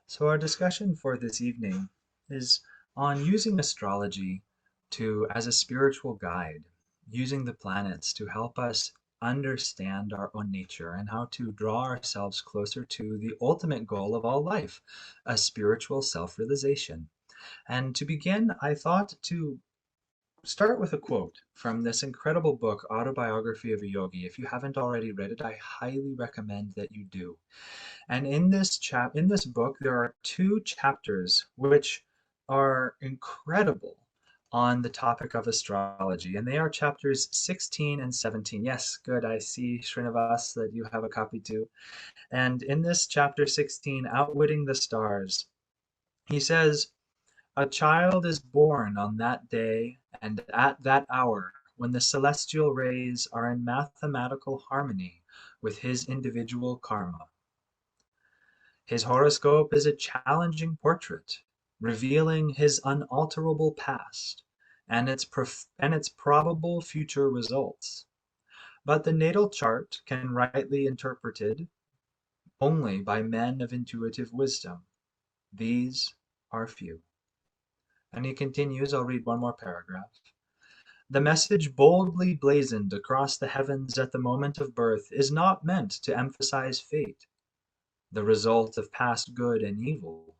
So our discussion for this evening is on using astrology as a spiritual guide, using the planets to help us understand our own nature and how to draw ourselves closer to the ultimate goal of all life, a spiritual self-realization. And to begin, I thought to start with a quote from this incredible book, Autobiography of a Yogi. If you haven't already read it, I highly recommend that you do. And in this book, there are two chapters which are incredible on the topic of astrology, and they are chapters 16 and 17. Yes, good. I see, Srinivas, that you have a copy too. And in this chapter 16, Outwitting the Stars, he says, "A child is born on that day and at that hour when the celestial rays are in mathematical harmony with his individual karma. His horoscope is a challenging portrait, revealing his unalterable past and its probable future results. But the natal chart can rightly interpreted only by men of intuitive wisdom. These are few." And he continues, I'll read one more paragraph. "The message boldly blazoned across the heavens at the moment of birth is not meant to emphasize fate, the result of past good and evil,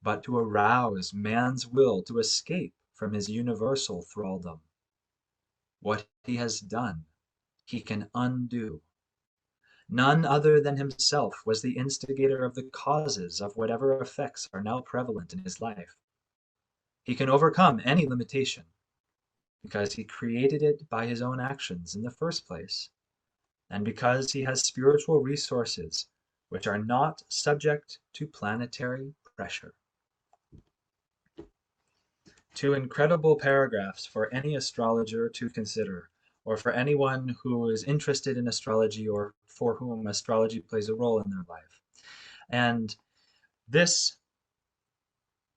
but to arouse man's will to escape from his universal thraldom. What he has done, he can undo. None other than himself was the instigator of the causes of whatever effects are now prevalent in his life. He can overcome any limitation, because he created it by his own actions in the first place, and because he has spiritual resources which are not subject to planetary pressure." Two incredible paragraphs for any astrologer to consider, or for anyone who is interested in astrology or for whom astrology plays a role in their life. And this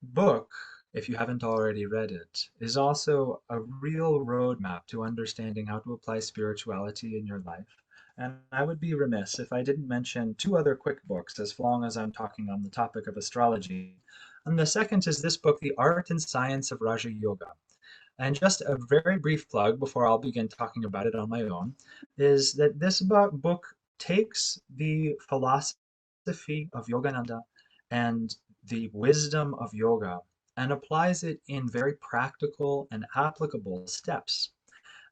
book, if you haven't already read it, is also a real roadmap to understanding how to apply spirituality in your life. And I would be remiss if I didn't mention two other quick books as long as I'm talking on the topic of astrology. And the second is this book, The Art and Science of Raja Yoga. And just a very brief plug before I'll begin talking about it on my own, is that this book takes the philosophy of Yogananda and the wisdom of yoga and applies it in very practical and applicable steps.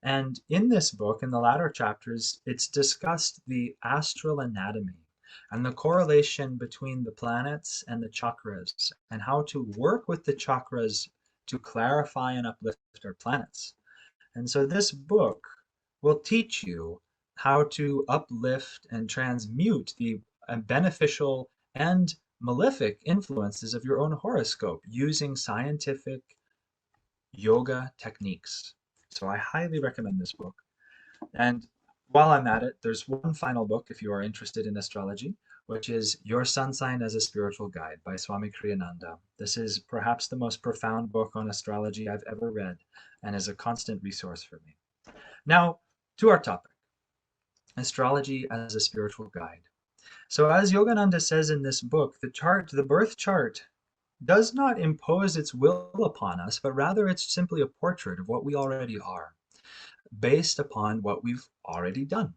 And in this book, in the latter chapters, it's discussed the astral anatomy and the correlation between the planets and the chakras and how to work with the chakras to clarify and uplift our planets. And so this book will teach you how to uplift and transmute the beneficial and malefic influences of your own horoscope using scientific yoga techniques. So I highly recommend this book. And while I'm at it, there's one final book if you are interested in astrology, which is Your Sun Sign as a Spiritual Guide by Swami Kriyananda. This is perhaps the most profound book on astrology I've ever read and is a constant resource for me. Now, to our topic, astrology as a spiritual guide. So as Yogananda says in this book, the birth chart, does not impose its will upon us, but rather it's simply a portrait of what we already are, based upon what we've already done.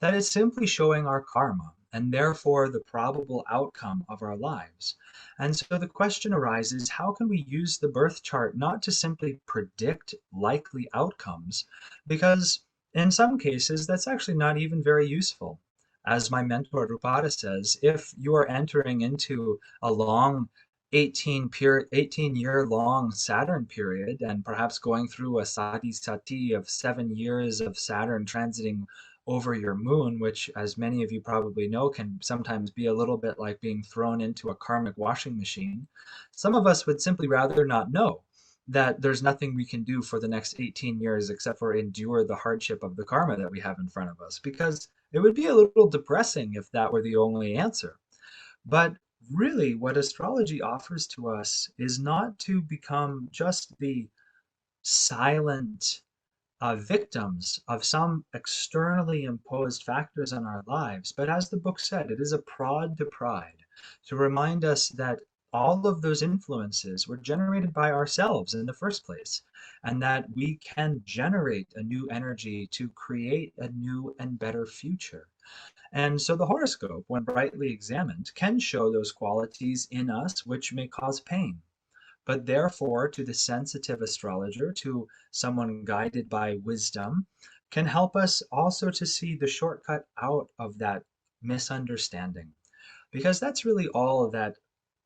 That is simply showing our karma, and therefore the probable outcome of our lives. And so the question arises, how can we use the birth chart not to simply predict likely outcomes, because in some cases that's actually not even very useful. As my mentor Rupada says, if you are entering into a long 18-year long Saturn period and perhaps going through a sati of 7 years of Saturn transiting over your moon, which, as many of you probably know, can sometimes be a little bit like being thrown into a karmic washing machine. Some of us would simply rather not know that there's nothing we can do for the next 18 years except for endure the hardship of the karma that we have in front of us, because it would be a little depressing if that were the only answer. But really, what astrology offers to us is not to become just the silent victims of some externally imposed factors in our lives, but as the book said, it is a prod to pride to remind us that all of those influences were generated by ourselves in the first place, and that we can generate a new energy to create a new and better future. And so the horoscope, when rightly examined, can show those qualities in us which may cause pain. But therefore, to the sensitive astrologer, to someone guided by wisdom, can help us also to see the shortcut out of that misunderstanding. Because that's really all that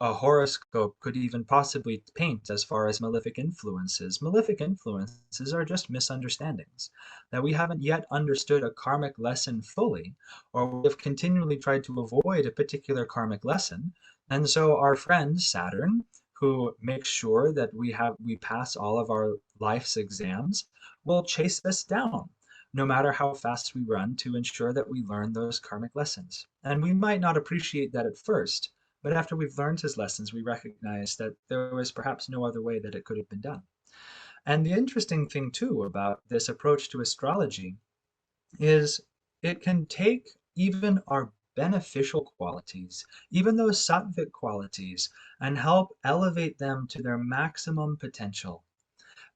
a horoscope could even possibly paint as far as malefic influences. Malefic influences are just misunderstandings, that we haven't yet understood a karmic lesson fully, or we have continually tried to avoid a particular karmic lesson. And so our friend Saturn, who makes sure that we pass all of our life's exams, will chase us down no matter how fast we run, to ensure that we learn those karmic lessons. And we might not appreciate that at first, but after we've learned his lessons, we recognize that there was perhaps no other way that it could have been done. And the interesting thing, too, about this approach to astrology is it can take even our beneficial qualities, even those sattvic qualities, and help elevate them to their maximum potential.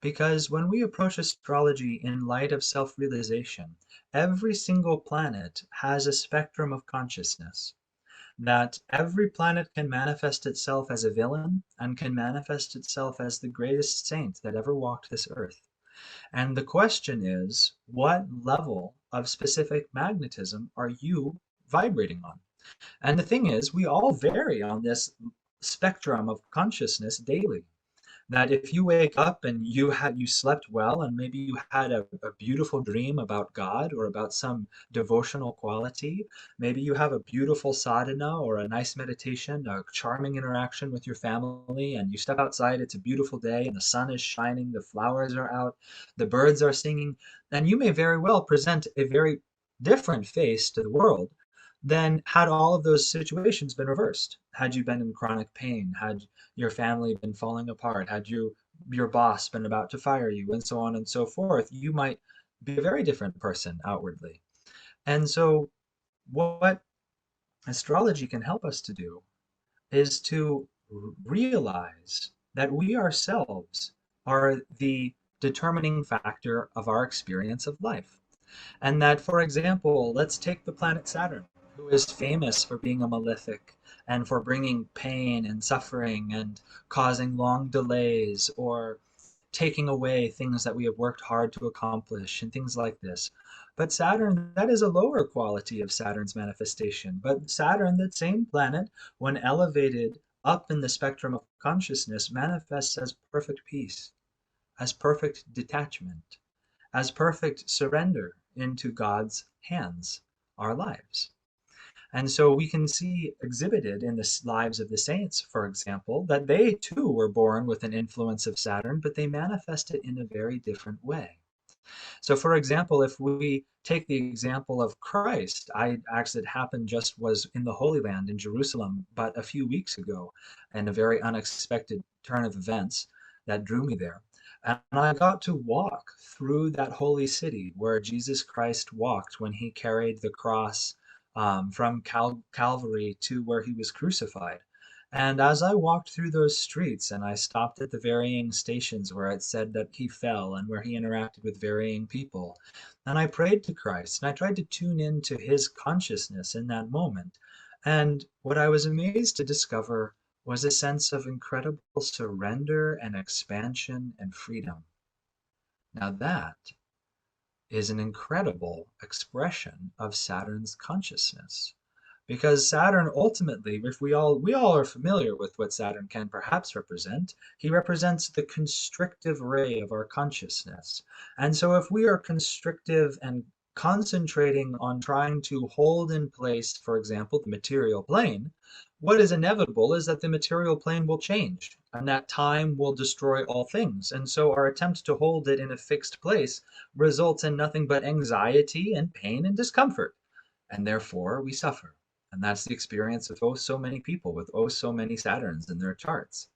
Because when we approach astrology in light of self realization, every single planet has a spectrum of consciousness. That every planet can manifest itself as a villain and can manifest itself as the greatest saint that ever walked this earth. And the question is, what level of specific magnetism are you vibrating on? And the thing is, we all vary on this spectrum of consciousness daily. That if you wake up and you slept well and maybe you had a beautiful dream about God or about some devotional quality, maybe you have a beautiful sadhana or a nice meditation, a charming interaction with your family, and you step outside, it's a beautiful day and the sun is shining, the flowers are out, the birds are singing, then you may very well present a very different face to the world than had all of those situations been reversed. Had you been in chronic pain, had your family been falling apart, had your boss been about to fire you, and so on and so forth, you might be a very different person outwardly. And so what astrology can help us to do is to realize that we ourselves are the determining factor of our experience of life. And that, for example, let's take the planet Saturn, who is famous for being a malefic and for bringing pain and suffering and causing long delays or taking away things that we have worked hard to accomplish and things like this. But Saturn, that is a lower quality of Saturn's manifestation. But Saturn, that same planet, when elevated up in the spectrum of consciousness, manifests as perfect peace, as perfect detachment, as perfect surrender into God's hands, our lives. And so we can see exhibited in the lives of the saints, for example, that they too were born with an influence of Saturn, but they manifest it in a very different way. So, for example, if we take the example of Christ, I actually, it happened just was in the Holy Land in Jerusalem, but a few weeks ago, and a very unexpected turn of events that drew me there. And I got to walk through that holy city where Jesus Christ walked when he carried the cross from Calvary to where he was crucified. And as I walked through those streets and I stopped at the varying stations where it said that he fell and where he interacted with varying people, and I prayed to Christ and I tried to tune into his consciousness in that moment. And what I was amazed to discover was a sense of incredible surrender and expansion and freedom. Now that is an incredible expression of Saturn's consciousness. Because Saturn ultimately, if we all are familiar with what Saturn can perhaps represent, he represents the constrictive ray of our consciousness. And so if we are constrictive and concentrating on trying to hold in place, for example, the material plane, what is inevitable is that the material plane will change and that time will destroy all things. And so our attempt to hold it in a fixed place results in nothing but anxiety and pain and discomfort. And therefore we suffer. And that's the experience of oh so many people with oh so many Saturns in their charts.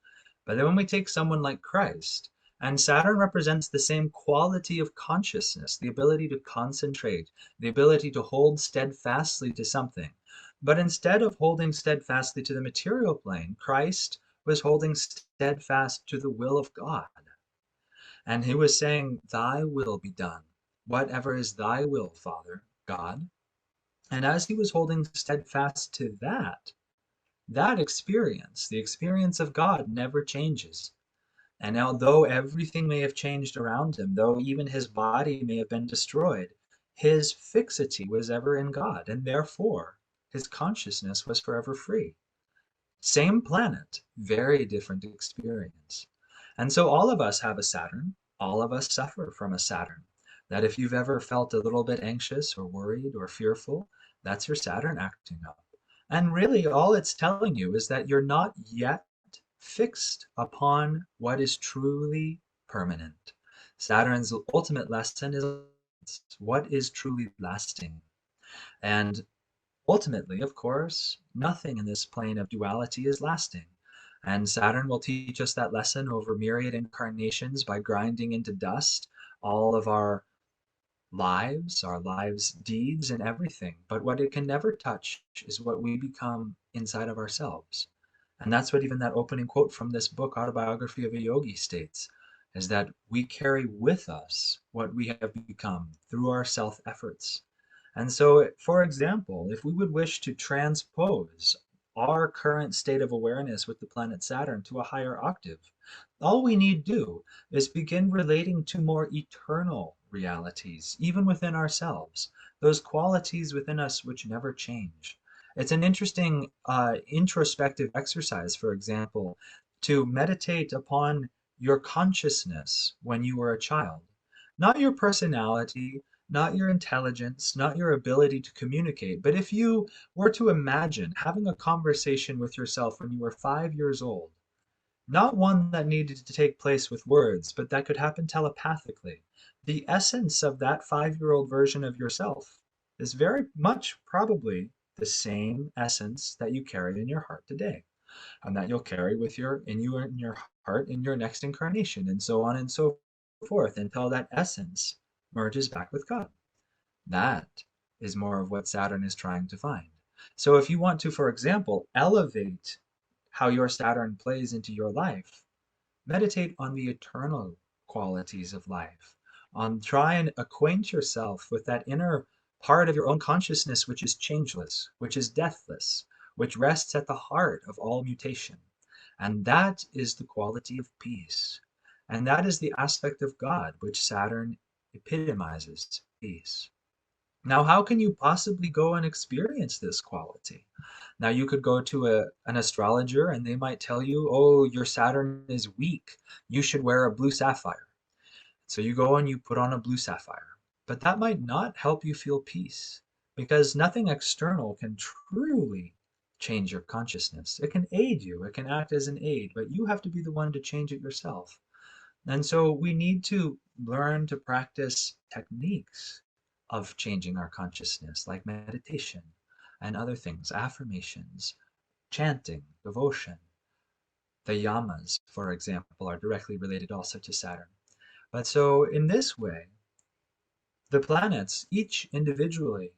But then when we take someone like Christ, and Saturn represents the same quality of consciousness, the ability to concentrate, the ability to hold steadfastly to something. But instead of holding steadfastly to the material plane, Christ was holding steadfast to the will of God. And he was saying, Thy will be done. Whatever is thy will, Father, God. And as he was holding steadfast to that experience, the experience of God, never changes. And now, though everything may have changed around him, though even his body may have been destroyed, his fixity was ever in God, and therefore his consciousness was forever free. Same planet, very different experience. And so all of us have a Saturn. All of us suffer from a Saturn. That if you've ever felt a little bit anxious or worried or fearful, that's your Saturn acting up. And really, all it's telling you is that you're not yet fixed upon what is truly permanent. Saturn's ultimate lesson is what is truly lasting. And ultimately, of course, nothing in this plane of duality is lasting. And Saturn will teach us that lesson over myriad incarnations by grinding into dust all of our lives' deeds, and everything. But what it can never touch is what we become inside of ourselves. And that's what even that opening quote from this book, Autobiography of a Yogi, states, is that we carry with us what we have become through our self efforts. And so, for example, if we would wish to transpose our current state of awareness with the planet Saturn to a higher octave, all we need do is begin relating to more eternal realities, even within ourselves, those qualities within us which never change. It's an interesting introspective exercise, for example, to meditate upon your consciousness when you were a child, not your personality, not your intelligence, not your ability to communicate. But if you were to imagine having a conversation with yourself when you were 5 years old, not one that needed to take place with words, but that could happen telepathically, the essence of that 5-year-old version of yourself is very much probably the same essence that you carry in your heart today, and that you'll carry with your heart in your next incarnation, and so on and so forth, until that essence merges back with God. That is more of what Saturn is trying to find. So if you want to, for example, elevate how your Saturn plays into your life, meditate on the eternal qualities of life. Try and acquaint yourself with that inner part of your own consciousness which is changeless, which is deathless, which rests at the heart of all mutation. And that is the quality of peace. And that is the aspect of God which Saturn epitomizes, peace. Now, how can you possibly go and experience this quality? Now, you could go to an astrologer and they might tell you, oh, your Saturn is weak. You should wear a blue sapphire. So you go and you put on a blue sapphire. But that might not help you feel peace, because nothing external can truly change your consciousness. It can aid you, it can act as an aid, but you have to be the one to change it yourself. And so we need to learn to practice techniques of changing our consciousness, like meditation and other things, affirmations, chanting, devotion. The yamas, for example, are directly related also to Saturn. But so in this way, the planets, each individually,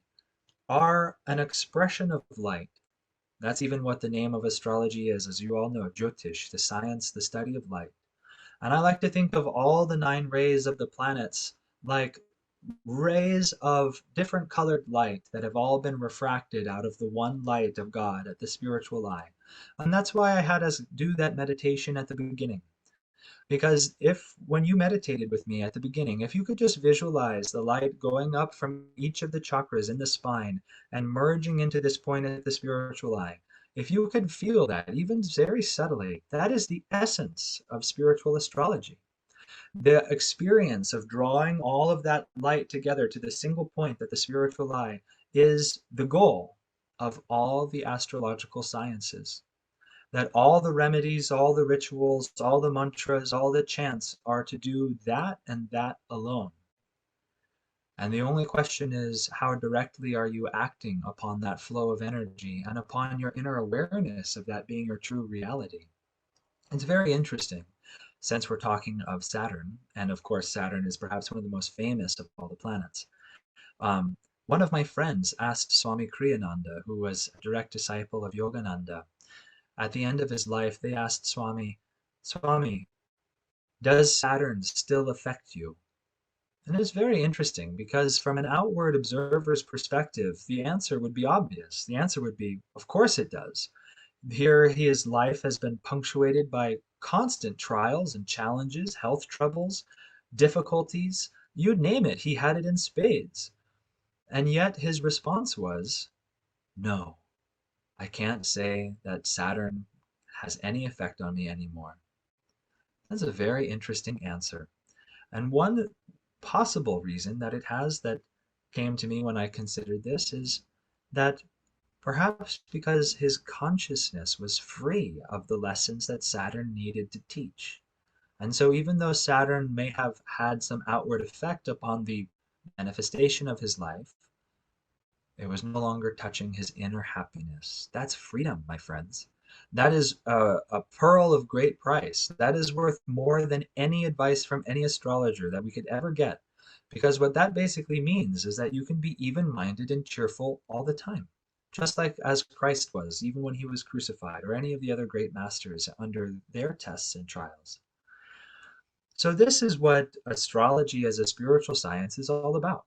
are an expression of light. That's even what the name of astrology is, as you all know, Jyotish, the science, the study of light. And I like to think of all the 9 rays of the planets like rays of different colored light that have all been refracted out of the one light of God at the spiritual eye. And that's why I had us do that meditation at the beginning. Because if, when you meditated with me at the beginning, if you could just visualize the light going up from each of the chakras in the spine and merging into this point at the spiritual eye, if you could feel that, even very subtly, that is the essence of spiritual astrology. The experience of drawing all of that light together to the single point at the spiritual eye is the goal of all the astrological sciences. That all the remedies, all the rituals, all the mantras, all the chants are to do that and that alone. And the only question is, how directly are you acting upon that flow of energy and upon your inner awareness of that being your true reality? It's very interesting, since we're talking of Saturn, and of course Saturn is perhaps one of the most famous of all the planets. Um, One of my friends asked Swami Kriyananda, who was a direct disciple of Yogananda, At the end of his life, they asked Swami, Swami, does Saturn still affect you? And it's very interesting because, from an outward observer's perspective, the answer would be obvious. The answer would be, of course it does. Here, his life has been punctuated by constant trials and challenges, health troubles, difficulties. You name it, he had it in spades. And yet his response was, no, I can't say that Saturn has any effect on me anymore. That's a very interesting answer. And one possible reason that it has that came to me when I considered this is that perhaps because his consciousness was free of the lessons that Saturn needed to teach. And so, even though Saturn may have had some outward effect upon the manifestation of his life, it was no longer touching his inner happiness. That's freedom, my friends. That is a pearl of great price. That is worth more than any advice from any astrologer that we could ever get. Because what that basically means is that you can be even minded and cheerful all the time, just like as Christ was, even when he was crucified, or any of the other great masters under their tests and trials. So, this is what astrology as a spiritual science is all about.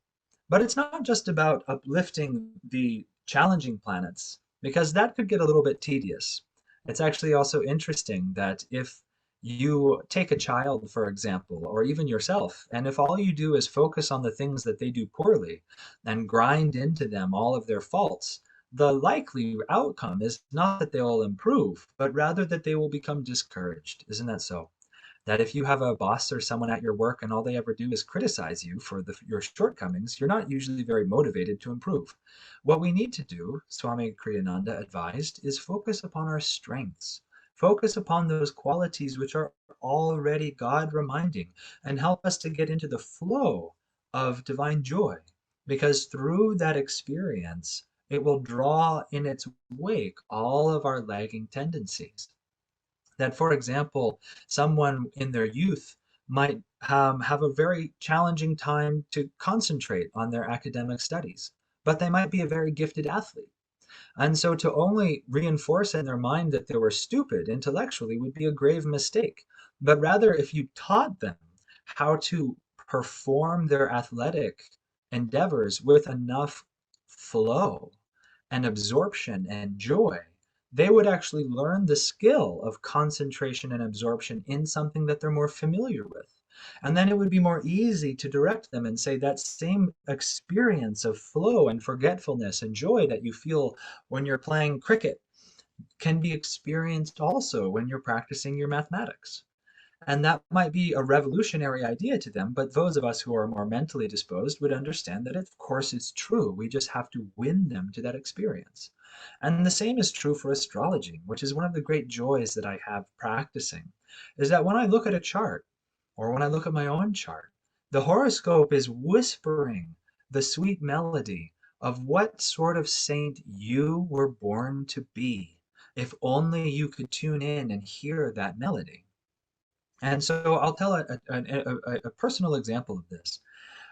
But it's not just about uplifting the challenging planets, because that could get a little bit tedious. It's actually also interesting that if you take a child, for example, or even yourself, and if all you do is focus on the things that they do poorly and grind into them all of their faults, the likely outcome is not that they'll improve, but rather that they will become discouraged. Isn't that so? That if you have a boss or someone at your work and all they ever do is criticize you for your shortcomings, you're not usually very motivated to improve. What we need to do, Swami Kriyananda advised, is focus upon our strengths. Focus upon those qualities which are already God reminding and help us to get into the flow of divine joy. Because through that experience, it will draw in its wake all of our lagging tendencies. That, for example, someone in their youth might have a very challenging time to concentrate on their academic studies, but they might be a very gifted athlete. And so to only reinforce in their mind that they were stupid intellectually would be a grave mistake. But rather, if you taught them how to perform their athletic endeavors with enough flow and absorption and joy, they would actually learn the skill of concentration and absorption in something that they're more familiar with. And then it would be more easy to direct them and say that same experience of flow and forgetfulness and joy that you feel when you're playing cricket can be experienced also when you're practicing your mathematics. And that might be a revolutionary idea to them, but those of us who are more mentally disposed would understand that, of course, it's true. We just have to win them to that experience. And the same is true for astrology, which is one of the great joys that I have practicing, is that when I look at a chart, or when I look at my own chart, the horoscope is whispering the sweet melody of what sort of saint you were born to be, if only you could tune in and hear that melody. And so I'll tell a personal example of this.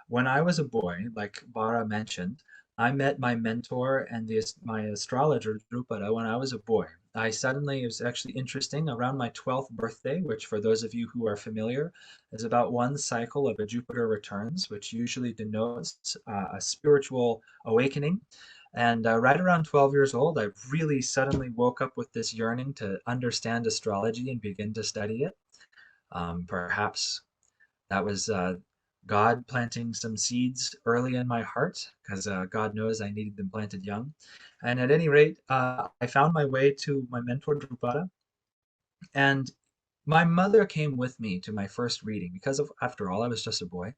When I was a boy, like Bara mentioned, I met my mentor and my astrologer, Drupada, when I was a boy. It was actually interesting, around my 12th birthday, which for those of you who are familiar, is about one cycle of a Jupiter returns, which usually denotes a spiritual awakening. And right around 12 years old, I really suddenly woke up with this yearning to understand astrology and begin to study it. Perhaps that was God planting some seeds early in my heart, because God knows I needed them planted young. And at any rate, I found my way to my mentor, Drupada, and my mother came with me to my first reading because, after all, I was just a boy.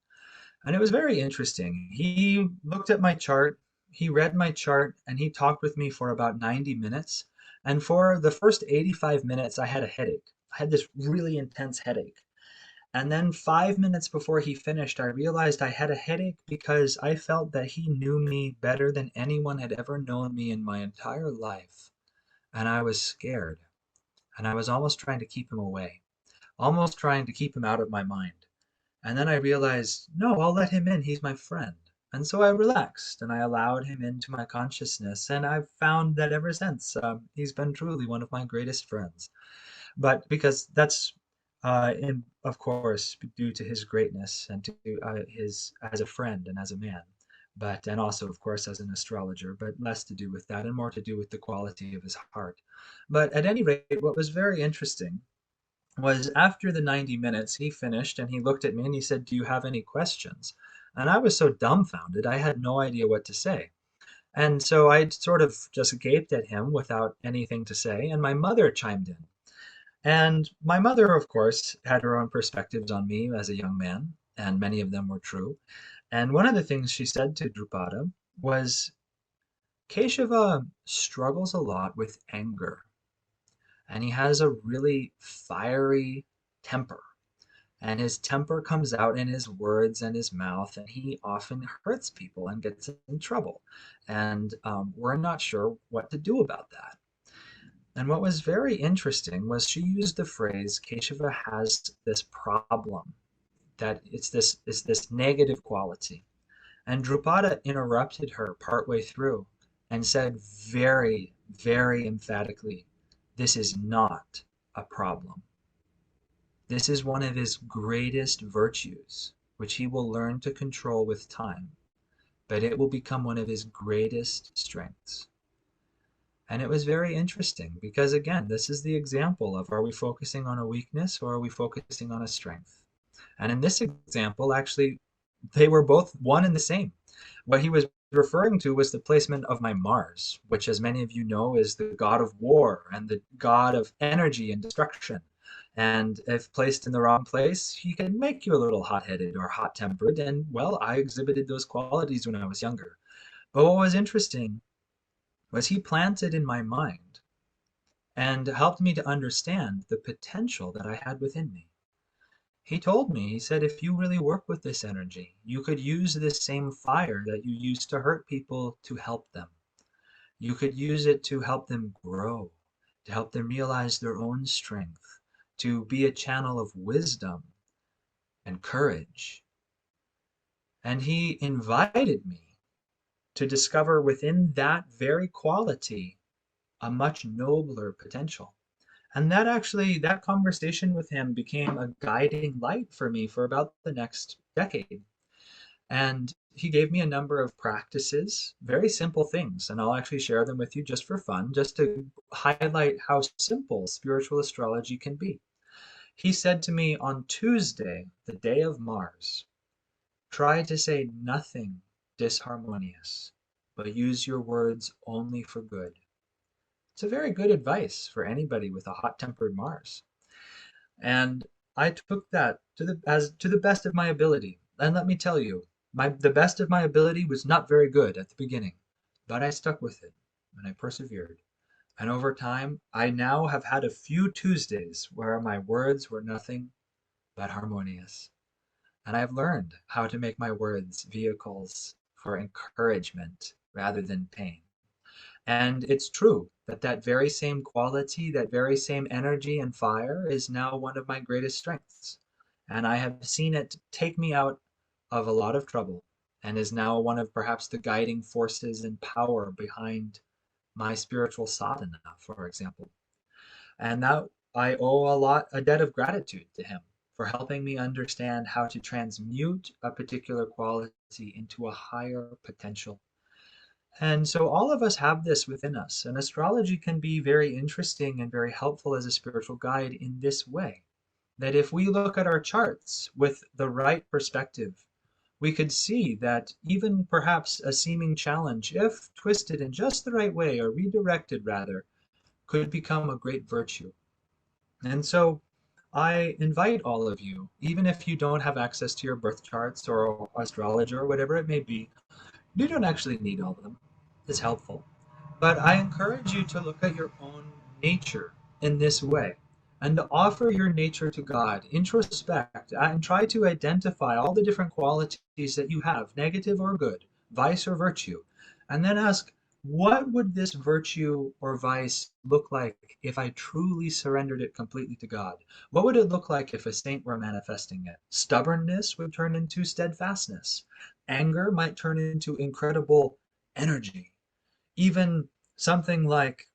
And it was very interesting. He looked at my chart, he read my chart, and he talked with me for about 90 minutes. And for the first 85 minutes, I had a headache. I had this really intense headache. And then 5 minutes before he finished, I realized I had a headache because I felt that he knew me better than anyone had ever known me in my entire life. And I was scared. And I was almost trying to keep him away, almost trying to keep him out of my mind. And then I realized, no, I'll let him in. He's my friend. And so I relaxed and I allowed him into my consciousness. And I've found that ever since, he's been truly one of my greatest friends. But because that's, of course, due to his greatness and to his as a friend and as a man, and also, of course, as an astrologer, but less to do with that and more to do with the quality of his heart. But at any rate, what was very interesting was after the 90 minutes, he finished and he looked at me and he said, "Do you have any questions?" And I was so dumbfounded, I had no idea what to say. And so I sort of just gaped at him without anything to say, and my mother chimed in. And my mother, of course, had her own perspectives on me as a young man, and many of them were true. And one of the things she said to Drupada was, Keshava struggles a lot with anger, and he has a really fiery temper. And his temper comes out in his words and his mouth, and he often hurts people and gets in trouble. And we're not sure what to do about that. And what was very interesting was she used the phrase Keshava has this problem, that it's this negative quality. And Drupada interrupted her partway through and said very, very emphatically, this is not a problem. This is one of his greatest virtues, which he will learn to control with time, but it will become one of his greatest strengths. And it was very interesting because, again, this is the example of, are we focusing on a weakness or are we focusing on a strength? And in this example, actually, they were both one and the same. What he was referring to was the placement of my Mars, which, as many of you know, is the god of war and the god of energy and destruction. And if placed in the wrong place, he can make you a little hot-headed or hot-tempered. And, well, I exhibited those qualities when I was younger. But what was interesting was he planted in my mind and helped me to understand the potential that I had within me. He told me, he said, if you really work with this energy, you could use this same fire that you used to hurt people to help them. You could use it to help them grow, to help them realize their own strength, to be a channel of wisdom and courage. And he invited me to discover within that very quality a much nobler potential. And that conversation with him became a guiding light for me for about the next decade. And he gave me a number of practices, very simple things, and I'll actually share them with you just for fun, just to highlight how simple spiritual astrology can be. He said to me on Tuesday, the day of Mars, try to say nothing disharmonious, but use your words only for good. It's a very good advice for anybody with a hot-tempered Mars. And I took that to the best of my ability. And let me tell you, the best of my ability was not very good at the beginning, but I stuck with it and I persevered. And over time, I now have had a few Tuesdays where my words were nothing but harmonious. And I've learned how to make my words vehicles for encouragement rather than pain. And it's true that that very same quality, that very same energy and fire is now one of my greatest strengths. And I have seen it take me out of a lot of trouble and is now one of perhaps the guiding forces and power behind my spiritual sadhana, for example. And that I owe a debt of gratitude to him for helping me understand how to transmute a particular quality into a higher potential. And so all of us have this within us, and astrology can be very interesting and very helpful as a spiritual guide in this way. That if we look at our charts with the right perspective, we could see that even perhaps a seeming challenge, if twisted in just the right way, or redirected rather, could become a great virtue. And so I invite all of you, even if you don't have access to your birth charts or astrologer or whatever it may be, you don't actually need all of them. It's helpful. But I encourage you to look at your own nature in this way and to offer your nature to God, introspect, and try to identify all the different qualities that you have, negative or good, vice or virtue, and then ask, what would this virtue or vice look like if I truly surrendered it completely to God? What would it look like if a saint were manifesting it? Stubbornness would turn into steadfastness. anger might turn into incredible energy. Even something like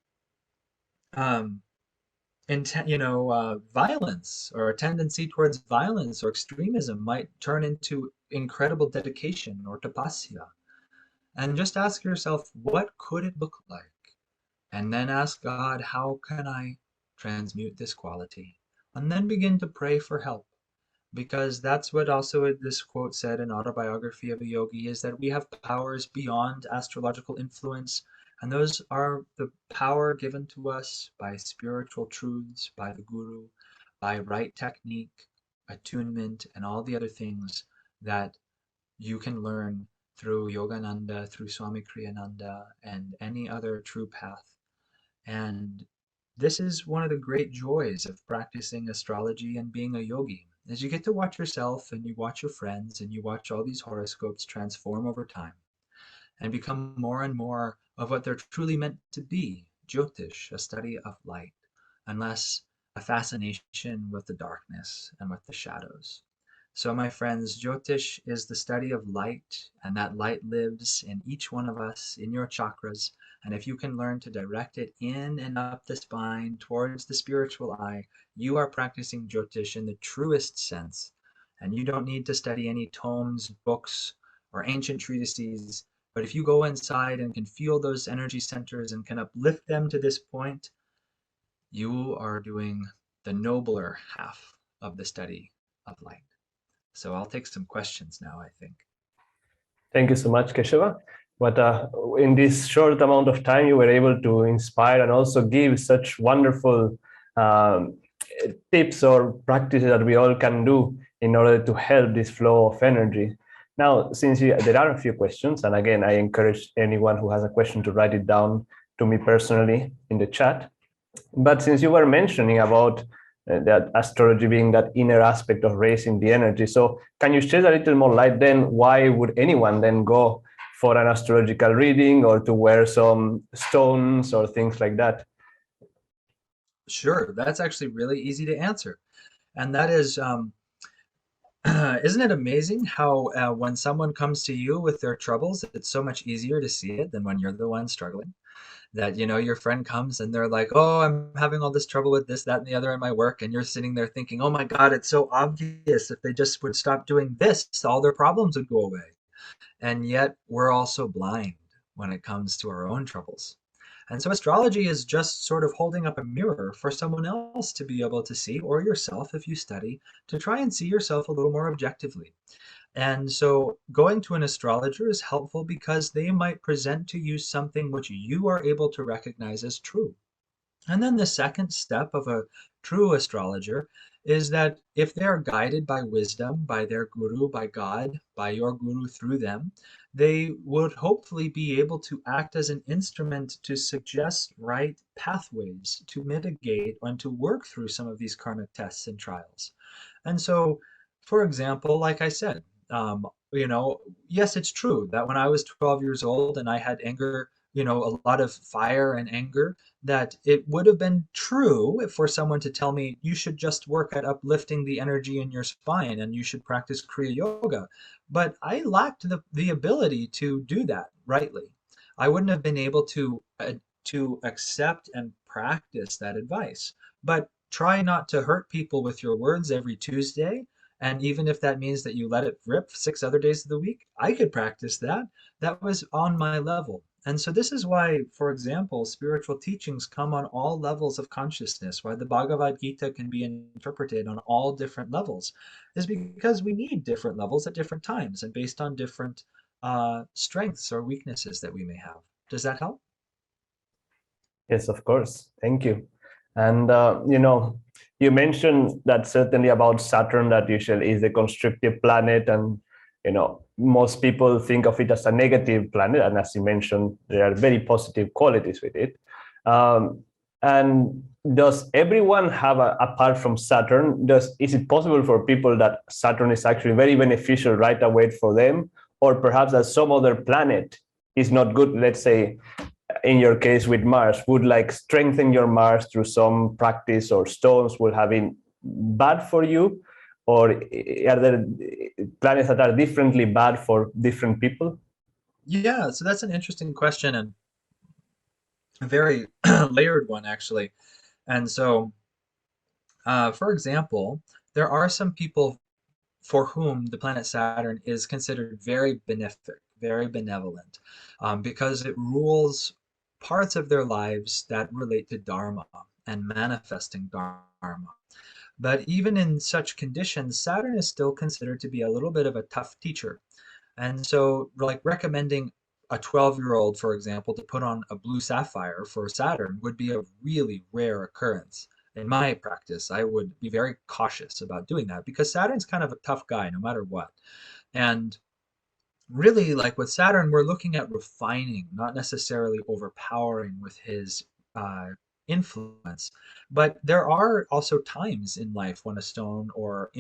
um, violence or a tendency towards violence or extremism might turn into incredible dedication or tapasya. And just ask yourself, what could it look like? And then ask God, how can I transmute this quality? And then begin to pray for help. Because that's what also this quote said in Autobiography of a Yogi, is that we have powers beyond astrological influence, and those are the power given to us by spiritual truths, by the guru, by right technique, attunement, and all the other things that you can learn through Yogananda, through Swami Kriyananda, and any other true path. And this is one of the great joys of practicing astrology and being a yogi, is you get to watch yourself and you watch your friends and you watch all these horoscopes transform over time and become more and more of what they're truly meant to be, Jyotish, a study of light, unless a fascination with the darkness and with the shadows. So, my friends, Jyotish is the study of light, and that light lives in each one of us, in your chakras. And if you can learn to direct it in and up the spine towards the spiritual eye, you are practicing Jyotish in the truest sense. And you don't need to study any tomes, books, or ancient treatises. But if you go inside and can feel those energy centers and can uplift them to this point, you are doing the nobler half of the study of light. So I'll take some questions now, I think. Thank you so much, Keshava. But in this short amount of time, you were able to inspire and also give such wonderful tips or practices that we all can do in order to help this flow of energy. Now, since there are a few questions, and again, I encourage anyone who has a question to write it down to me personally in the chat. But since you were mentioning about that astrology being that inner aspect of raising the energy, so can you shed a little more light then? Why would anyone then go for an astrological reading or to wear some stones or things like that? Sure, that's actually really easy to answer. And that is, isn't it amazing how when someone comes to you with their troubles, it's so much easier to see it than when you're the one struggling? That, your friend comes and they're like, oh, I'm having all this trouble with this, that, and the other in my work. And you're sitting there thinking, oh my God, it's so obvious. If they just would stop doing this, all their problems would go away. And yet we're also blind when it comes to our own troubles. And so astrology is just sort of holding up a mirror for someone else to be able to see, or yourself if you study, to try and see yourself a little more objectively. And so going to an astrologer is helpful because they might present to you something which you are able to recognize as true. And then the second step of a true astrologer is that if they are guided by wisdom, by their guru, by God, by your guru through them, they would hopefully be able to act as an instrument to suggest right pathways to mitigate and to work through some of these karmic tests and trials. And so, for example, like I said, yes, it's true that when I was 12 years old and I had anger, a lot of fire and anger, that it would have been true for someone to tell me you should just work at uplifting the energy in your spine and you should practice Kriya Yoga. But I lacked the ability to do that rightly. I wouldn't have been able to accept and practice that advice. But try not to hurt people with your words every Tuesday. And even if that means that you let it rip 6 other days of the week, I could practice that. That was on my level. And so this is why, for example, spiritual teachings come on all levels of consciousness, why the Bhagavad Gita can be interpreted on all different levels, is because we need different levels at different times and based on different strengths or weaknesses that we may have. Does that help? Yes, of course. Thank you. And, you mentioned that certainly about Saturn, that usually is a constrictive planet. And, most people think of it as a negative planet. And as you mentioned, there are very positive qualities with it. And does everyone have, apart from Saturn, is it possible for people that Saturn is actually very beneficial right away for them? Or perhaps that some other planet is not good, let's say, in your case with Mars, would like strengthen your Mars through some practice or stones would have been bad for you? or are there planets that are differently bad for different people? Yeah, so that's an interesting question and a very layered one, actually. And so, for example, there are some people for whom the planet Saturn is considered very benefic, very benevolent, because it rules parts of their lives that relate to Dharma and manifesting Dharma. But even in such conditions, Saturn is still considered to be a little bit of a tough teacher. And so, like recommending a 12-year-old, for example, to put on a blue sapphire for Saturn would be a really rare occurrence. In my practice, I would be very cautious about doing that because Saturn's kind of a tough guy no matter what. And really, like with Saturn, we're looking at refining, not necessarily overpowering with his uh, influence. But there are also times in life when a stone or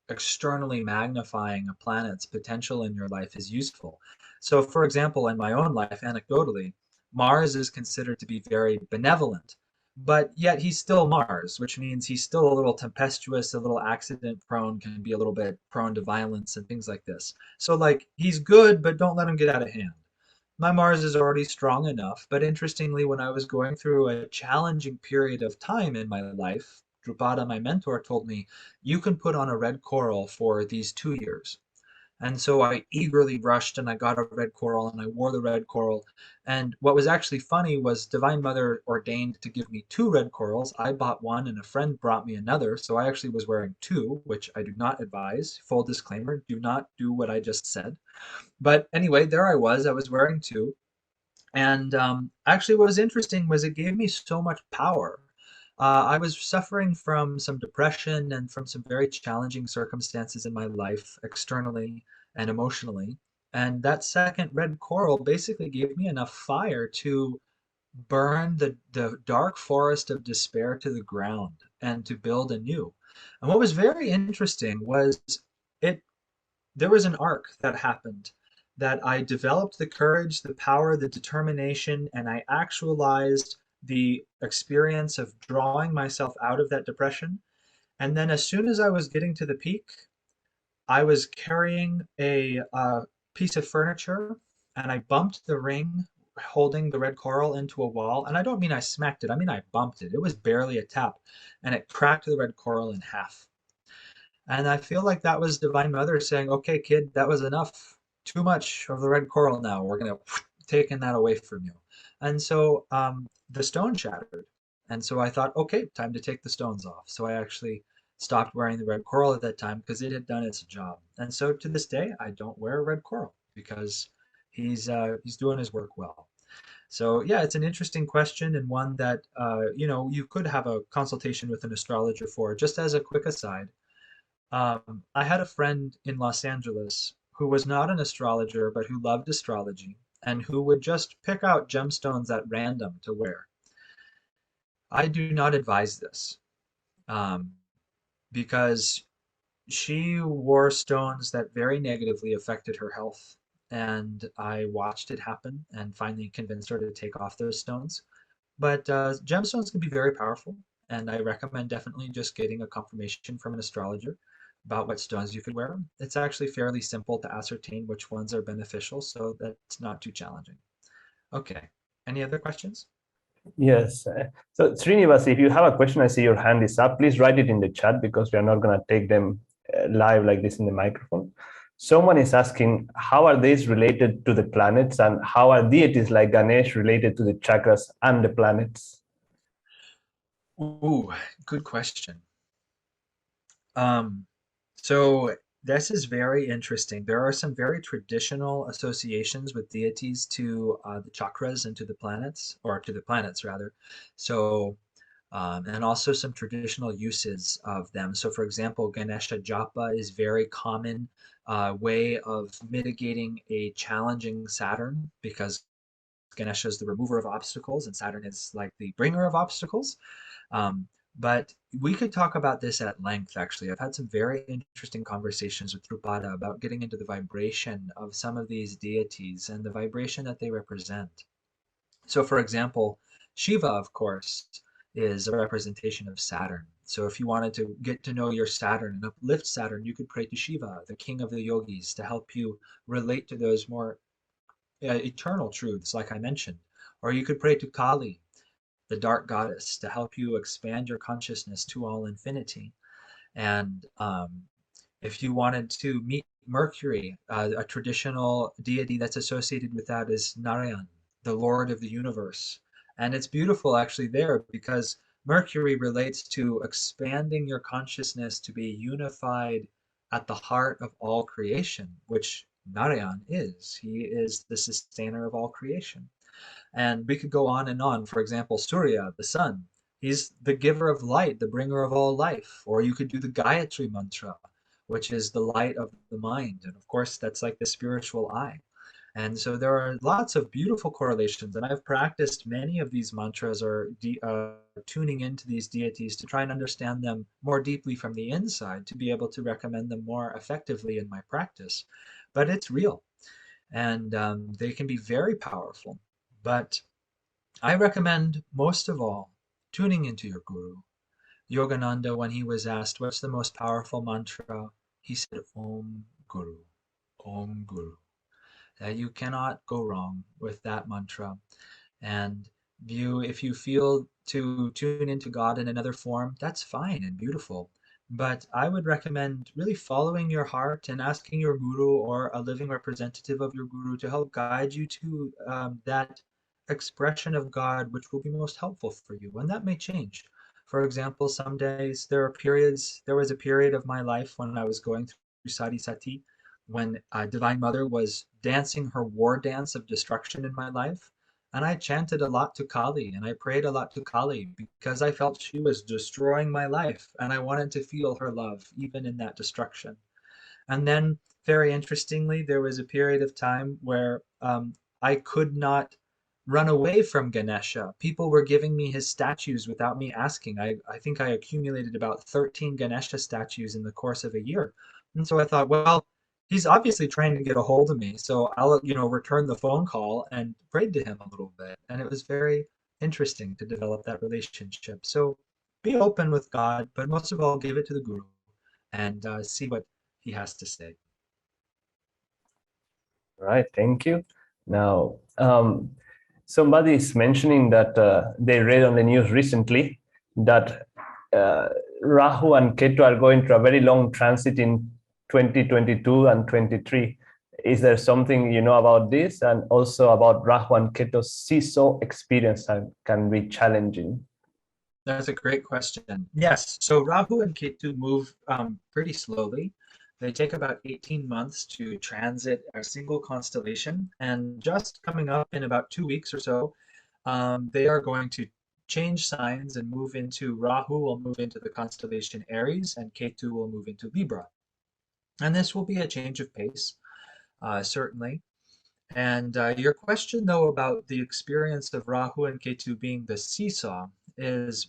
externally magnifying a planet's potential in your life is useful. So, for example, in my own life, anecdotally, Mars is considered to be very benevolent, but yet he's still Mars, which means he's still a little tempestuous, a little accident prone, can be a little bit prone to violence and things like this. So, like, he's good, but don't let him get out of hand. My Mars is already strong enough, but interestingly, when I was going through a challenging period of time in my life, Drupada, my mentor, told me, you can put on a red coral for these 2 years. And so I eagerly rushed and I got a red coral and I wore the red coral. And what was actually funny was Divine Mother ordained to give me two red corals. I bought one and a friend brought me another. So I actually was wearing two, which I do not advise. Full disclaimer, do not do what I just said. But anyway, there I was wearing two. And actually, what was interesting was it gave me so much power. I was suffering from some depression and from some very challenging circumstances in my life, externally and emotionally. And that second red coral basically gave me enough fire to burn the dark forest of despair to the ground and to build anew. And what was very interesting was it there was an arc that happened that I developed the courage, the power, the determination, and I actualized the experience of drawing myself out of that depression. And then, as soon as I was getting to the peak, I was carrying a piece of furniture and I bumped the ring holding the red coral into a wall. And I don't mean I smacked it, I mean I bumped it. It was barely a tap and it cracked the red coral in half. And I feel like that was Divine Mother saying, okay, kid, that was enough. Too much of the red coral now. We're going to taking that away from you. And so the stone shattered. And so I thought, okay, time to take the stones off. So I actually stopped wearing the red coral at that time because it had done its job. And so to this day, I don't wear a red coral because he's doing his work well. So yeah, it's an interesting question and one that you could have a consultation with an astrologer for. Just as a quick aside, I had a friend in Los Angeles who was not an astrologer, but who loved astrology and who would just pick out gemstones at random to wear. I do not advise this um, because she wore stones that very negatively affected her health. And I watched it happen and finally convinced her to take off those stones. But gemstones can be very powerful, and I recommend definitely just getting a confirmation from an astrologer about what stones you could wear. It's actually fairly simple to ascertain which ones are beneficial, so that's not too challenging. Okay, any other questions? Yes. So Srinivas, if you have a question, I see your hand is up. Please write it in the chat because we are not going to take them live like this in the microphone. Someone is asking, how are these related to the planets and how are deities like Ganesh related to the chakras and the planets? Ooh, good question. Um, so this is very interesting. There are some very traditional associations with deities to the chakras and to the planets, or to the planets rather. So, and also some traditional uses of them. So, for example, Ganesha Japa is very common way of mitigating a challenging Saturn because Ganesha is the remover of obstacles and Saturn is like the bringer of obstacles. Um, but we could talk about this at length, actually. I've had some very interesting conversations with Drupada about getting into the vibration of some of these deities and the vibration that they represent. So, for example, Shiva, of course, is a representation of Saturn. So if you wanted to get to know your Saturn and uplift Saturn, you could pray to Shiva, the king of the yogis, to help you relate to those more eternal truths, like I mentioned. Or you could pray to Kali, the dark goddess, to help you expand your consciousness to all infinity. And if you wanted to meet Mercury, a traditional deity that's associated with that is Narayan, the Lord of the universe. And it's beautiful actually there because Mercury relates to expanding your consciousness to be unified at the heart of all creation, which Narayan is. He is the sustainer of all creation. And we could go on and on. For example, Surya, the sun, he's the giver of light, the bringer of all life. Or you could do the Gayatri mantra, which is the light of the mind. And of course, that's like the spiritual eye. And so there are lots of beautiful correlations. And I've practiced many of these mantras or tuning into these deities to try and understand them more deeply from the inside to be able to recommend them more effectively in my practice. But it's real. And they can be very powerful. But I recommend most of all tuning into your guru. Yogananda, when he was asked what's the most powerful mantra, he said Om Guru, Om Guru. That you cannot go wrong with that mantra. And if you feel to tune into God in another form, that's fine and beautiful. But I would recommend really following your heart and asking your guru or a living representative of your guru to help guide you to that expression of God, which will be most helpful for you. And that may change. For example, some days there was a period of my life when I was going through Sati Sati, when Divine Mother was dancing her war dance of destruction in my life. And I chanted a lot to Kali and I prayed a lot to Kali because I felt she was destroying my life and I wanted to feel her love even in that destruction. And then, very interestingly, there was a period of time where I could not run away from Ganesha. People were giving me his statues without me asking. I think I accumulated about 13 Ganesha statues in the course of a year. And so I thought, well, he's obviously trying to get a hold of me. So I'll, return the phone call and prayed to him a little bit. And it was very interesting to develop that relationship. So be open with God, but most of all, give it to the Guru and see what he has to say. Right, thank you. Now, somebody is mentioning that they read on the news recently that Rahu and Ketu are going through a very long transit in 2022 and 23. Is there something you know about this, and also about Rahu and Ketu's seesaw experience and can be challenging? That's a great question. Yes, so Rahu and Ketu move pretty slowly. They take about 18 months to transit a single constellation, and just coming up in about 2 weeks or so, they are going to change signs and move into Rahu will move into the constellation Aries, and Ketu will move into Libra. And this will be a change of pace, certainly. And your question, though, about the experience of Rahu and Ketu being the seesaw is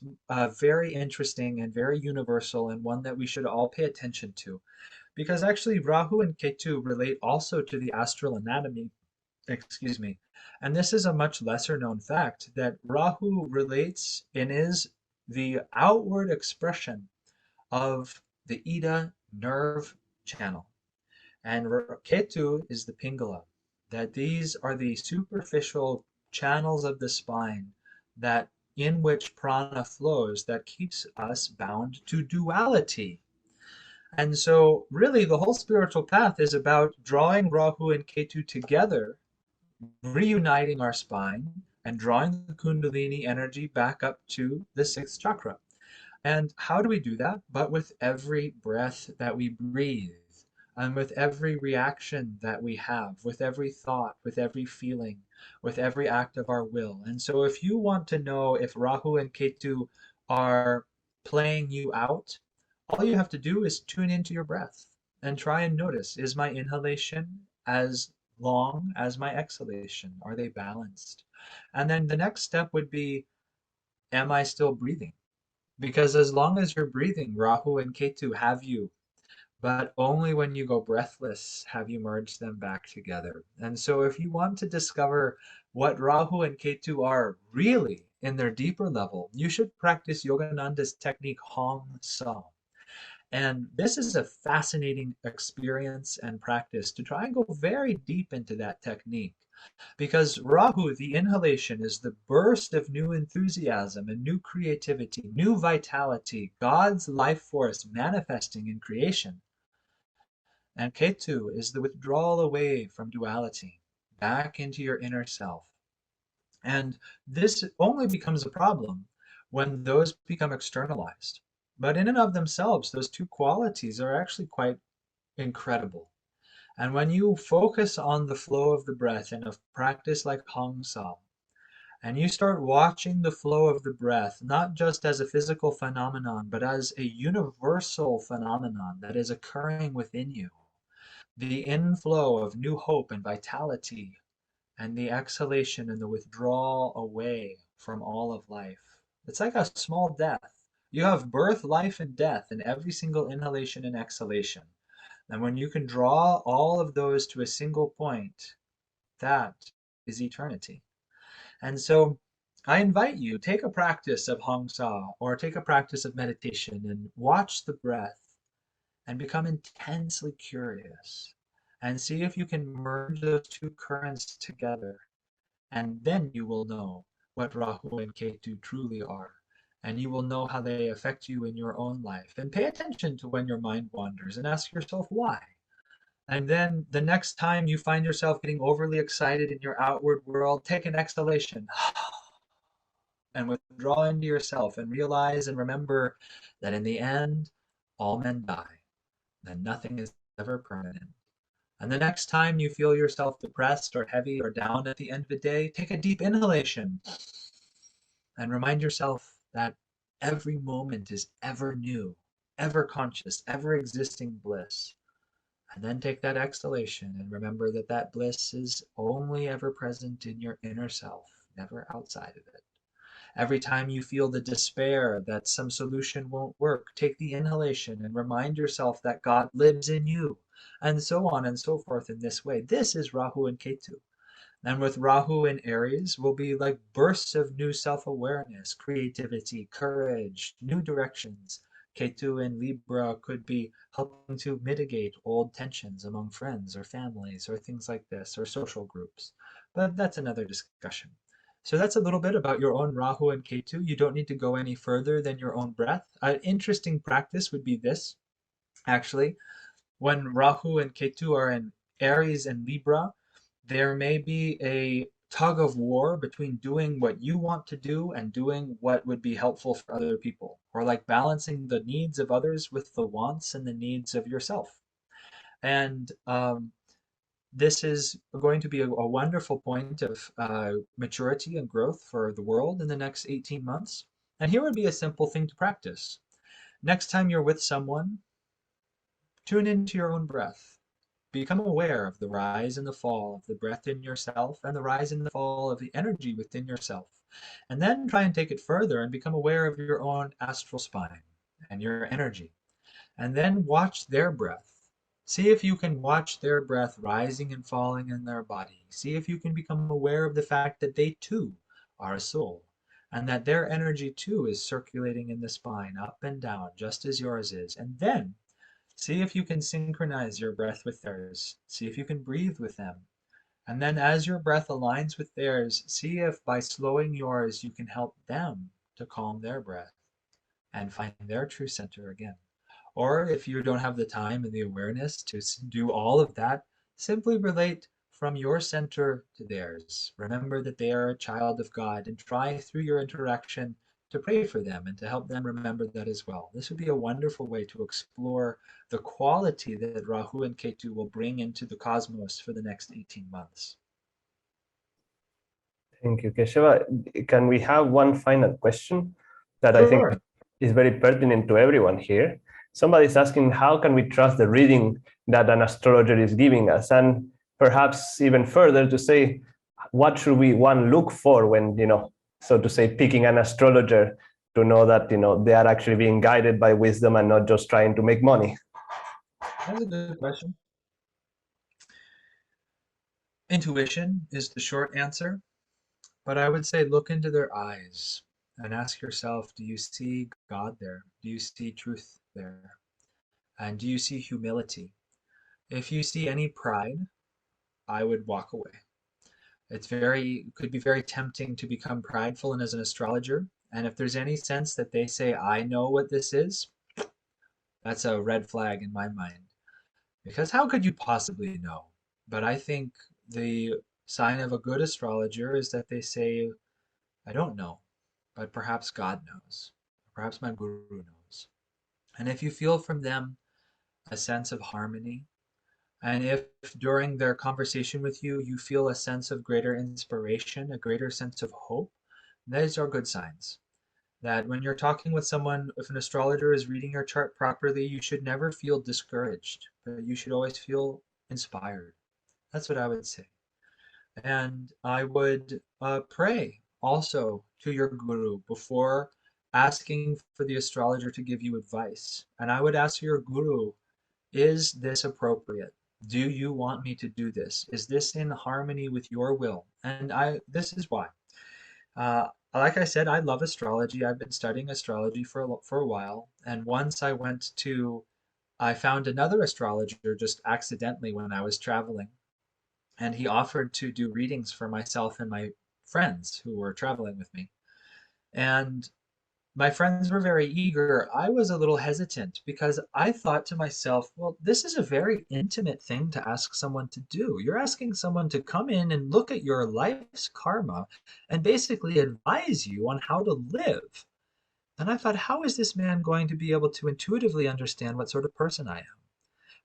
very interesting and very universal, and one that we should all pay attention to. Because actually, Rahu and Ketu relate also to the astral anatomy, excuse me. And this is a much lesser known fact that Rahu relates and is the outward expression of the Ida nerve channel. And Ketu is the Pingala, that these are the superficial channels of the spine that in which prana flows that keeps us bound to duality. And so really the whole spiritual path is about drawing Rahu and Ketu together, reuniting our spine and drawing the Kundalini energy back up to the sixth chakra. And how do we do that? But with every breath that we breathe, and with every reaction that we have, with every thought, with every feeling, with every act of our will. And so if you want to know if Rahu and Ketu are playing you out, all you have to do is tune into your breath and try and notice, is my inhalation as long as my exhalation? Are they balanced? And then the next step would be, am I still breathing? Because as long as you're breathing, Rahu and Ketu have you, but only when you go breathless have you merged them back together. And so if you want to discover what Rahu and Ketu are really, in their deeper level, you should practice Yogananda's technique Hong Sa. And this is a fascinating experience and practice to try and go very deep into that technique. Because Rahu, the inhalation, is the burst of new enthusiasm and new creativity, new vitality, God's life force manifesting in creation. And Ketu is the withdrawal away from duality, back into your inner self. And this only becomes a problem when those become externalized. But in and of themselves, those two qualities are actually quite incredible. And when you focus on the flow of the breath in a practice like Hong Sa, and you start watching the flow of the breath, not just as a physical phenomenon, but as a universal phenomenon that is occurring within you, the inflow of new hope and vitality, and the exhalation and the withdrawal away from all of life. It's like a small death. You have birth, life, and death in every single inhalation and exhalation. And when you can draw all of those to a single point, that is eternity. And so I invite you, take a practice of Hong Sa or take a practice of meditation and watch the breath and become intensely curious and see if you can merge those two currents together. And then you will know what Rahu and Ketu truly are. And you will know how they affect you in your own life. And pay attention to when your mind wanders and ask yourself why. And then the next time you find yourself getting overly excited in your outward world, take an exhalation and withdraw into yourself and realize and remember that in the end, all men die, and nothing is ever permanent. And the next time you feel yourself depressed or heavy or down at the end of the day, take a deep inhalation and remind yourself that every moment is ever new, ever conscious, ever existing bliss. And then take that exhalation and remember that that bliss is only ever present in your inner self, never outside of it. Every time you feel the despair that some solution won't work, take the inhalation and remind yourself that God lives in you, and so on and so forth in this way. This is Rahu and Ketu. And with Rahu in Aries will be like bursts of new self-awareness, creativity, courage, new directions. Ketu in Libra could be helping to mitigate old tensions among friends or families or things like this, or social groups. But that's another discussion. So that's a little bit about your own Rahu and Ketu. You don't need to go any further than your own breath. An interesting practice would be this, actually. When Rahu and Ketu are in Aries and Libra, there may be a tug of war between doing what you want to do and doing what would be helpful for other people, or like balancing the needs of others with the wants and the needs of yourself. And this is going to be a wonderful point of maturity and growth for the world in the next 18 months. And here would be a simple thing to practice. Next time you're with someone, tune into your own breath. Become aware of the rise and the fall of the breath in yourself and the rise and the fall of the energy within yourself. And then try and take it further and become aware of your own astral spine and your energy. And then watch their breath. See if you can watch their breath rising and falling in their body. See if you can become aware of the fact that they too are a soul, and that their energy too is circulating in the spine, up and down, just as yours is. And then see if you can synchronize your breath with theirs. See if you can breathe with them. And then as your breath aligns with theirs, see if by slowing yours you can help them to calm their breath and find their true center again. Or if you don't have the time and the awareness to do all of that, simply relate from your center to theirs. Remember that they are a child of God and try through your interaction to pray for them and to help them remember that as well. This would be a wonderful way to explore the quality that Rahu and Ketu will bring into the cosmos for the next 18 months. Thank you, Keshava. Can we have one final question that I think Sure. is very pertinent to everyone here? Somebody's asking, how can we trust the reading that an astrologer is giving us? And perhaps even further to say, what should one look for when, so to say, picking an astrologer to know that, they are actually being guided by wisdom and not just trying to make money? That's a good question. Intuition is the short answer. But I would say look into their eyes and ask yourself, do you see God there? Do you see truth there? And do you see humility? If you see any pride, I would walk away. Could be very tempting to become prideful and as an astrologer. And if there's any sense that they say, I know what this is, that's a red flag in my mind. Because how could you possibly know? But I think the sign of a good astrologer is that they say, I don't know, but perhaps God knows. Perhaps my guru knows. And if you feel from them a sense of harmony, and if during their conversation with you, you feel a sense of greater inspiration, a greater sense of hope, these are good signs. That when you're talking with someone, if an astrologer is reading your chart properly, you should never feel discouraged, but you should always feel inspired. That's what I would say. And I would pray also to your guru before asking for the astrologer to give you advice. And I would ask your guru, is this appropriate? Do you want me to do this? Is this in harmony with your will? And this is why. Like I said, I love astrology. I've been studying astrology for a while. And once I found another astrologer just accidentally when I was traveling. And he offered to do readings for myself and my friends who were traveling with me. And my friends were very eager. I was a little hesitant because I thought to myself, well, this is a very intimate thing to ask someone to do. You're asking someone to come in and look at your life's karma and basically advise you on how to live. And I thought, how is this man going to be able to intuitively understand what sort of person I am?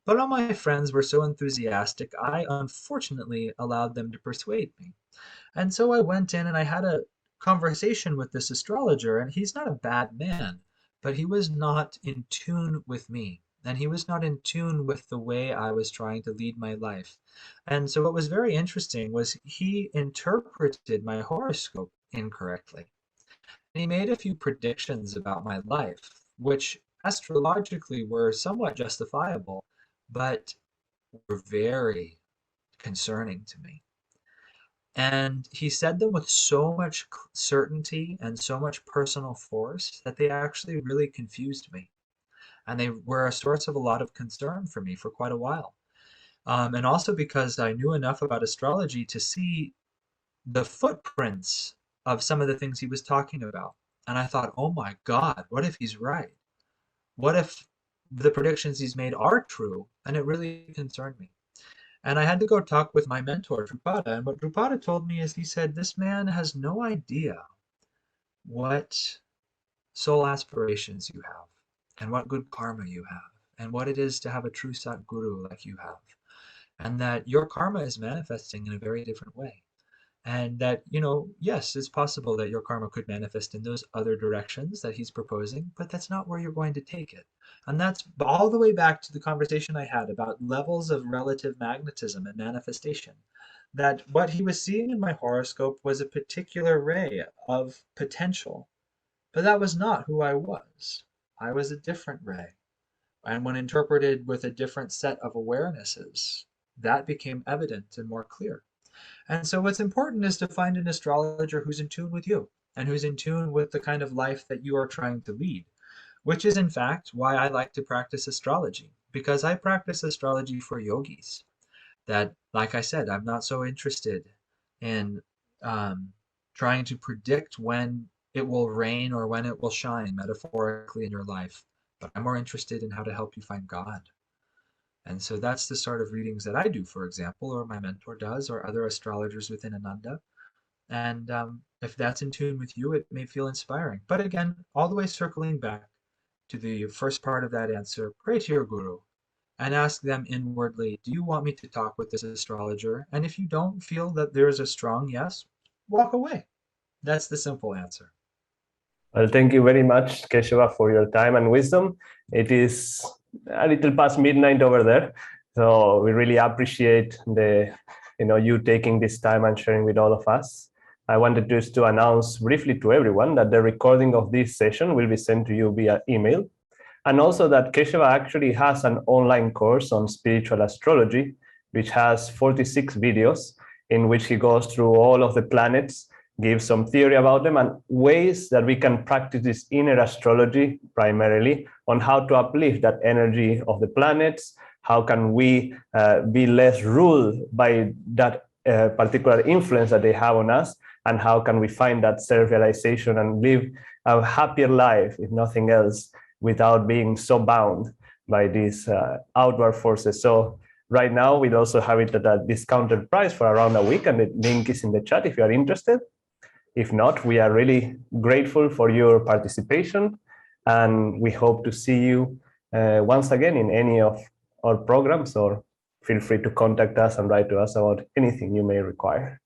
But all my friends were so enthusiastic, I unfortunately allowed them to persuade me. And so I went in and I had a conversation with this astrologer, and he's not a bad man, but he was not in tune with me. And he was not in tune with the way I was trying to lead my life. And so what was very interesting was he interpreted my horoscope incorrectly. And he made a few predictions about my life, which astrologically were somewhat justifiable, but were very concerning to me. And he said them with so much certainty and so much personal force that they actually really confused me. And they were a source of a lot of concern for me for quite a while. And also because I knew enough about astrology to see the footprints of some of the things he was talking about. And I thought, oh my God, what if he's right? What if the predictions he's made are true? And it really concerned me. And I had to go talk with my mentor, Drupada. And what Drupada told me is he said, this man has no idea what soul aspirations you have, and what good karma you have, and what it is to have a true Sat Guru like you have. And that your karma is manifesting in a very different way. And that, yes, it's possible that your karma could manifest in those other directions that he's proposing, but that's not where you're going to take it. And that's all the way back to the conversation I had about levels of relative magnetism and manifestation. That what he was seeing in my horoscope was a particular ray of potential, but that was not who I was. I was a different ray. And when interpreted with a different set of awarenesses, that became evident and more clear. And so what's important is to find an astrologer who's in tune with you and who's in tune with the kind of life that you are trying to lead, which is in fact why I like to practice astrology, because I practice astrology for yogis. That, like I said, I'm not so interested in trying to predict when it will rain or when it will shine metaphorically in your life, but I'm more interested in how to help you find God. And so that's the sort of readings that I do, for example, or my mentor does, or other astrologers within Ananda. And if that's in tune with you, it may feel inspiring. But again, all the way circling back to the first part of that answer, pray to your guru and ask them inwardly, do you want me to talk with this astrologer? And if you don't feel that there's a strong yes, walk away. That's the simple answer. Well, thank you very much, Keshava, for your time and wisdom. It is a little past midnight over there, so we really appreciate you taking this time and sharing with all of us. I wanted just to announce briefly to everyone that the recording of this session will be sent to you via email, and also that Keshava actually has an online course on spiritual astrology, which has 46 videos in which he goes through all of the planets give some theory about them and ways that we can practice this inner astrology primarily on how to uplift that energy of the planets. How can we be less ruled by that particular influence that they have on us, and how can we find that self-realization and live a happier life, if nothing else, without being so bound by these outward forces. So right now we also have it at a discounted price for around a week, and the link is in the chat if you are interested. If not, we are really grateful for your participation, and we hope to see you once again in any of our programs, or feel free to contact us and write to us about anything you may require.